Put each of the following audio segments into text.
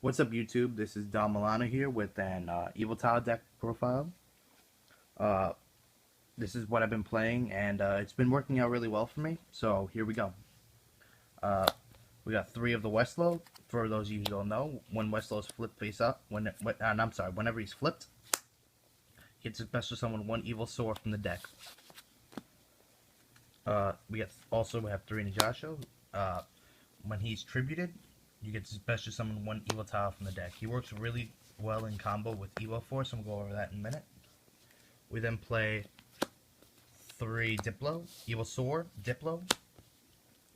What's up, YouTube? This is Don Milano here with an Evoltile deck profile. Uh, this is what I've been playing, and it's been working out really well for me. So here we go. Uh, we got 3 of the Westlow. For those of you who don't know, when Westlow's flipped face up, whenever he's flipped, he gets a special summon 1 Evolsaur from the deck. We have 3 Najasho. When he's tributed, you get to special summon 1 Evoltile from the deck. He works really well in combo with Evoforce, and we'll go over that in a minute. We then play 3 Diplo, Evolsaur, Diplo.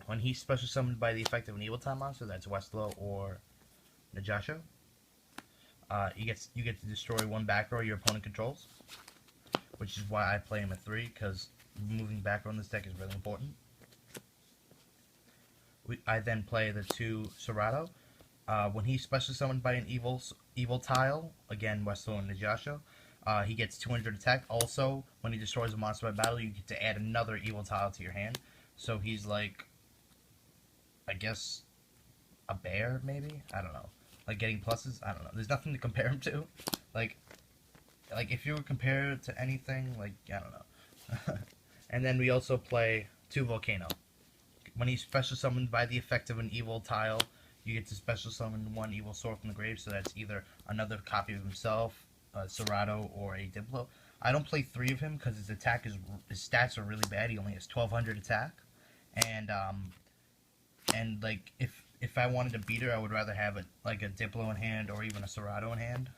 When he's special summoned by the effect of an Evoltile monster, that's Westlow or Najasho. You get to destroy 1 back row your opponent controls, which is why I play him at 3, because moving back row in this deck is really important. I then play the 2 Serato. When he's special summoned by an Evoltile, again Westlow and Najasho, he gets 200 attack. Also, when he destroys a monster by battle, you get to add another Evoltile to your hand. So he's like, I guess, a bear, maybe? I don't know. Like getting pluses? I don't know. There's nothing to compare him to. Like if you were compared to anything, like, I don't know. And then we also play 2 Volcano. When he's special summoned by the effect of an Evoltile, you get to special summon 1 Evolsaur from the grave, so that's either another copy of himself, a Serato, or a Diplo. I don't play 3 of him because his stats are really bad. He only has 1200 attack, and like if I wanted to beat her, I would rather have a Diplo in hand or even a Serato in hand.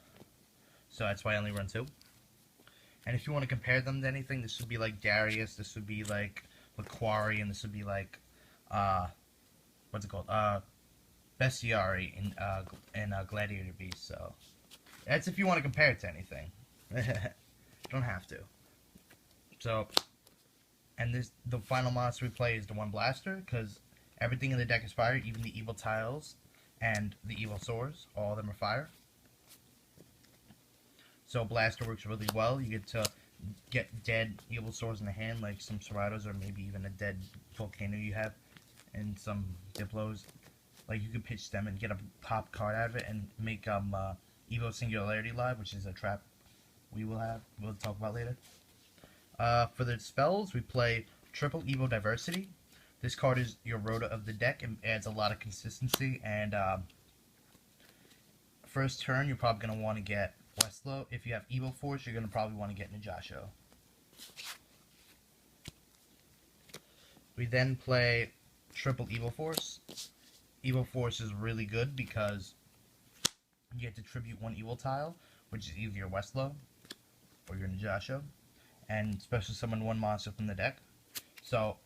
So that's why I only run 2. And if you want to compare them to anything, this would be like Darius, this would be like Macquarie, and this would be like what's it called? Bestiary in Gladiator Beast. So that's if you want to compare it to anything. You don't have to. So, and the final monster we play is the 1 Blaster, because everything in the deck is fire, even the Evoltiles and the Evolsaurs, all of them are fire. So Blaster works really well. You get to get dead Evolsaurs in the hand, like some Seratos, or maybe even a dead Volcano you have, and some Diplos. Like, you could pitch them and get a pop card out of it and make Evo Singularity live, which is a trap we'll talk about later. For the spells, we play triple Evo Diversity. This card is your Rhoda of the deck and adds a lot of consistency. And first turn, you're probably going to want to get Westlow. If you have Evo Force, you're going to probably want to get Najasho. We then play triple Evo Force. Evo Force is really good because you get to tribute 1 Evoltile, which is either your Westlow or your Najasho, and special summon 1 monster from the deck. So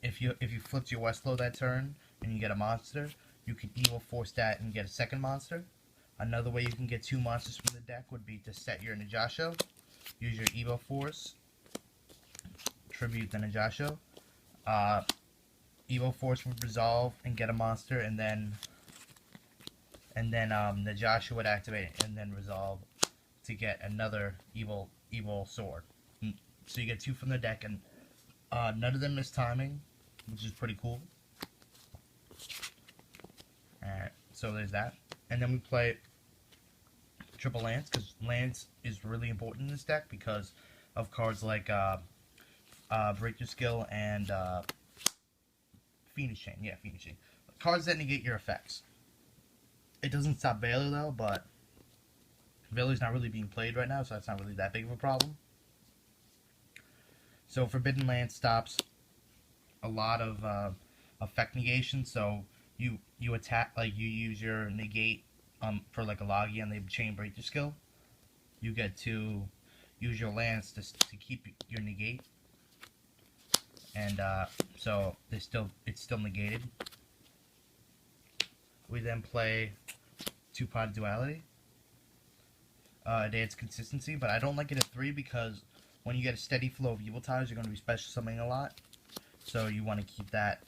if you flipped your Westlow that turn and you get a monster, you can Evo Force that and get a second monster. Another way you can get 2 monsters from the deck would be to set your Najasho, use your Evo Force, tribute the Najasho, Evo Force would resolve and get a monster, and then Najasho would activate and then resolve to get another Evolsaur. So you get 2 from the deck, and none of them miss timing, which is pretty cool. Alright, so there's that. And then we play triple Lance, because Lance is really important in this deck because of cards like Break Your Skill and Phoenix Chain. Yeah, Phoenix Chain. Cards that negate your effects. It doesn't stop Valor though, but Valor's not really being played right now, so that's not really that big of a problem. So Forbidden Lance stops a lot of effect negation. So you attack, like you use your negate for like a Logia and they chain break your skill. You get to use your lance to keep your negate, and so it's still negated. We then play 2-Pod Duality. It adds consistency, but I don't like it at 3 because when you get a steady flow of Evoltiles, you're going to be special summoning a lot. So you want to keep that.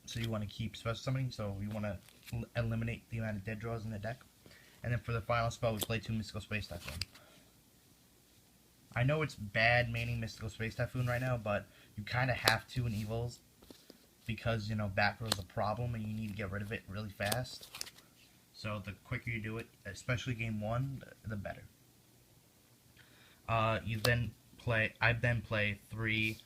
So you want to keep special summoning. So you want to eliminate the amount of dead draws in the deck. And then for the final spell, we play 2 Mystical Space Typhoon. I know it's bad maining Mystical Space Typhoon right now, but you kind of have to in Evils because, you know, back row is a problem and you need to get rid of it really fast. So the quicker you do it, especially game 1, the better. I then play 3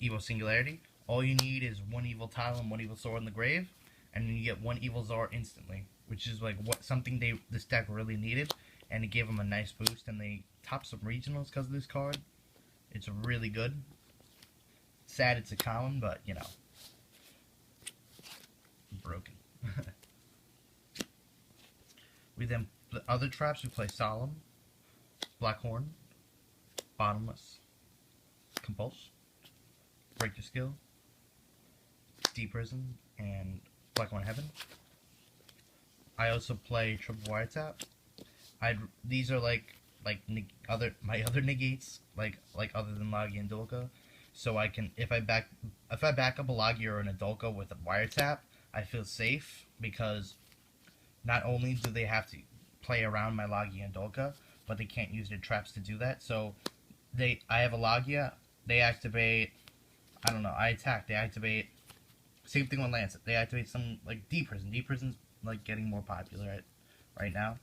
Evo Singularity. All you need is 1 Evoltile and 1 Evolsaur in the grave, and then you get 1 Evolsaur instantly, which is like something this deck really needed, and it gave them a nice boost, and they topped some regionals because of this card. It's really good. Sad it's a common, but you know, broken. The other traps we play Solemn, Blackhorn, Bottomless, Compulse, Break Your Skill, Deep Prison, and Blackhorn Heaven. I also play Triple Wiretap. These are my other negates, like other than Logia and Dolka. So I can if I back up a Logia or an Adolka with a Wiretap, I feel safe because not only do they have to play around my Logia and Dolka, but they can't use their traps to do that. So I have a Logia, they activate, I don't know, I attack, they activate, same thing with Lancet, they activate some, like, Deep Prison. Deep Prison's, like, getting more popular right now.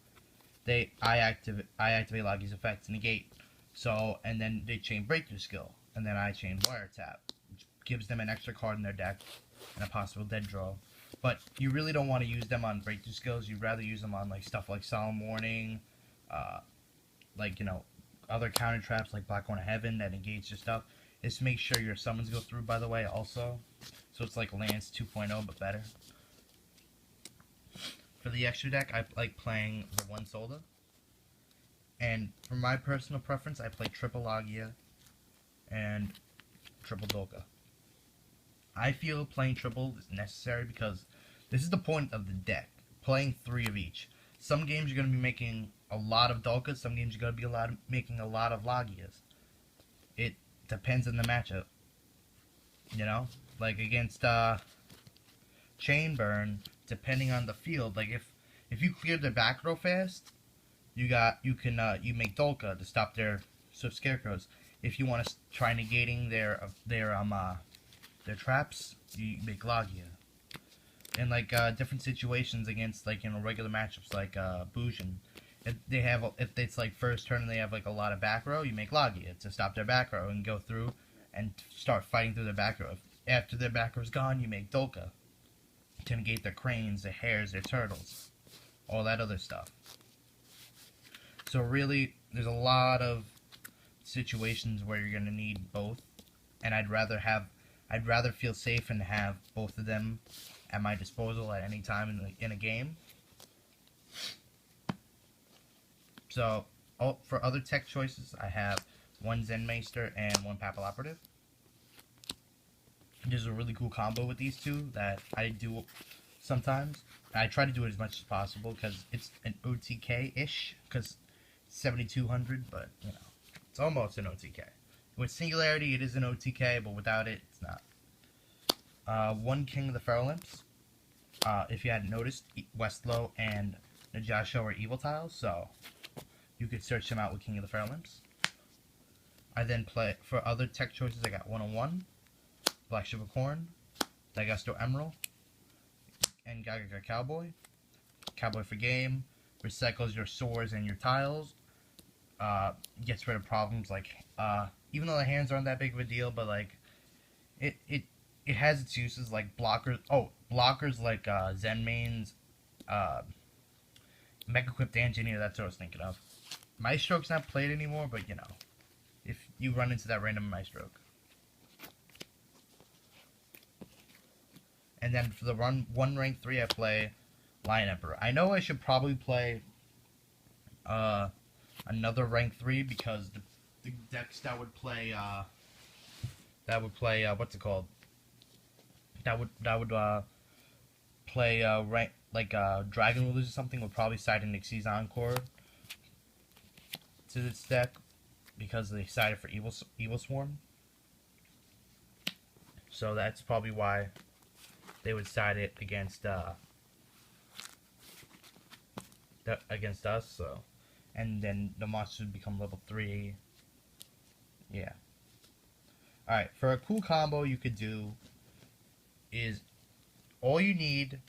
I activate Logia's effect to negate, so, and then they chain Breakthrough Skill, and then I chain Wiretap, which gives them an extra card in their deck, and a possible dead draw. But you really don't want to use them on Breakthrough Skills, you'd rather use them on, like, stuff like Solemn Warning, like, you know, other counter traps like Blackhorn Heaven that engage your stuff. Is to make sure your summons go through, by the way, also. So it's like Lance 2.0, but better. For the extra deck, I like playing the 1 Solda. And for my personal preference, I play triple Logia and triple Dolka. I feel playing triple is necessary because this is the point of the deck. Playing 3 of each. Some games you're going to be making a lot of Dolkas, some games you're going to be making a lot of Logias. It depends on the matchup. You know? Like against Chain Burn, depending on the field, like if you clear their back real fast, you make Dolka to stop their Swift Scarecrows. If you want to try negating their traps, you make Logia. In like different situations against like regular matchups like Bujin, if it's like first turn and they have like a lot of back row, you make Logia to stop their back row and go through and start fighting through their back row. After their back row's gone, you make Dolka to negate their cranes, their hares, their turtles, all that other stuff. So really, there's a lot of situations where you're gonna need both, and I'd rather feel safe and have both of them at my disposal at any time in a game. So, for other tech choices, I have 1 Zen Maester and 1 Papal Operative. There's a really cool combo with these two that I do sometimes. I try to do it as much as possible because it's an OTK-ish, because it's 7,200, but, you know, it's almost an OTK. With Singularity, it is an OTK, but without it, it's not. 1 King of the Feral Imps. If you hadn't noticed, Westlow and Najasho are Evoltiles, so you could search them out with King of the Feral Imps. I then play, for other tech choices, I got 101, Black Ship of Corn, Daigusto Emerald, and Gaga Cowboy. Cowboy for game, recycles your swords and your tiles, gets rid of problems like, even though the hands aren't that big of a deal, but like, it has its uses like blockers. Oh, blockers like Zen Mains, Mega Equipped Engineer. That's what I was thinking of. Maestroke's not played anymore, but you know, if you run into that random Maestroke. And then for the one rank 3, I play Lion Emperor. I know I should probably play another rank 3 because the decks that would play what's it called? That would play rank like Dragon Rulers or something would probably side in Nixie's Encore to this deck because they sided for Evil Swarm. So that's probably why they would side it against against us. So, and then the monsters would become level 3. Yeah. All right. For a cool combo, you could do is all you need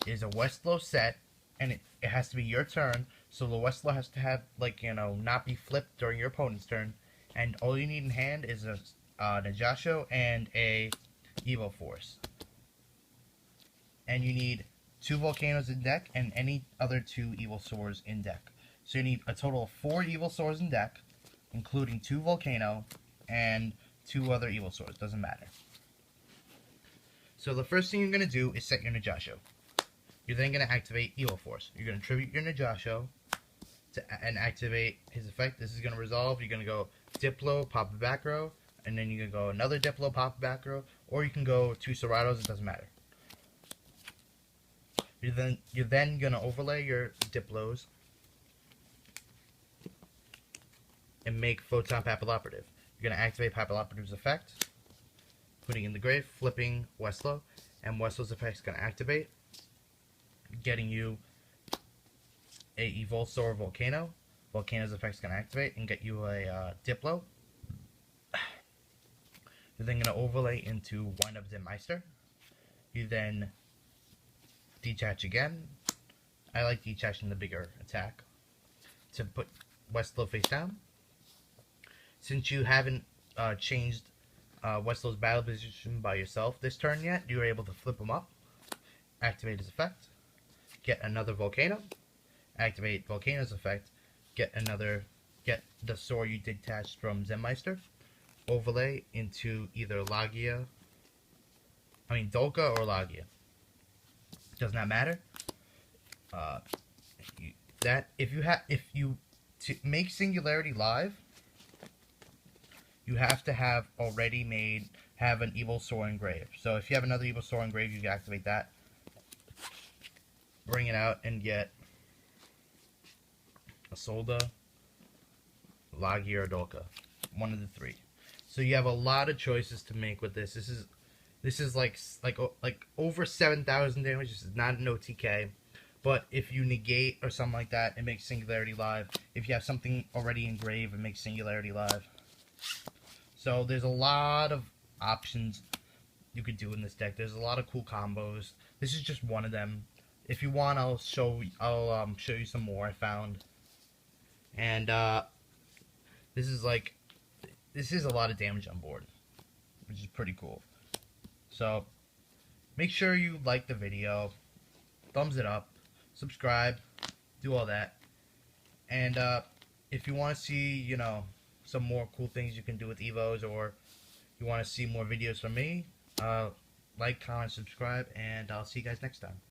is a Westlow set and it has to be your turn. So the Westler has to have, like, not be flipped during your opponent's turn. And all you need in hand is a Najasho and a Evo Force. And you need 2 Volcanoes in deck and any other 2 Evolsaurs in deck. So you need a total of 4 Evolsaurs in deck, including 2 Volcano and 2 other Evolsaurs. Doesn't matter. So the first thing you're going to do is set your Najasho. You're then going to activate Evo Force. You're going to tribute your Najasho and activate his effect. This is going to resolve. You're going to go Diplo, pop a back row, and then you can go another Diplo, pop a back row, or you can go 2 Ceratos. It doesn't matter. You're then going to overlay your Diplos and make Photon Papilloperative. You're going to activate Papilloperative effect, putting in the grave, flipping Westlo, and Westlo's effect is going to activate, getting you a Evolsaur Volcano. Volcano's effect is going to activate and get you a Diplo. You're then going to overlay into Wind Up Zenmeister. You then detach again. I like detaching the bigger attack to put Westlo face down. Since you haven't changed Westlo's battle position by yourself this turn yet, you are able to flip him up, activate his effect, get another Volcano, activate Volcano's effect, get the sword you detached from Zenmeister, overlay into either Dolka or Lagia. Does not matter. To make Singularity live, you have to have already have an Evolsaur engraved. So if you have another Evolsaur engraved, you can activate that, bring it out, and get a Solda, Lagia, or Dolka. One of the 3. So you have a lot of choices to make with this. This is like over 7,000 damage. This is not an OTK. But if you negate or something like that, it makes Singularity live. If you have something already engraved, it makes Singularity live. So there's a lot of options you could do in this deck. There's a lot of cool combos. This is just one of them. If you want, I'll show you some more I found. And this is a lot of damage on board, which is pretty cool. So make sure you like the video, thumbs it up, subscribe, do all that. And if you want to see, some more cool things you can do with Evos, or you want to see more videos from me, like, comment, subscribe, and I'll see you guys next time.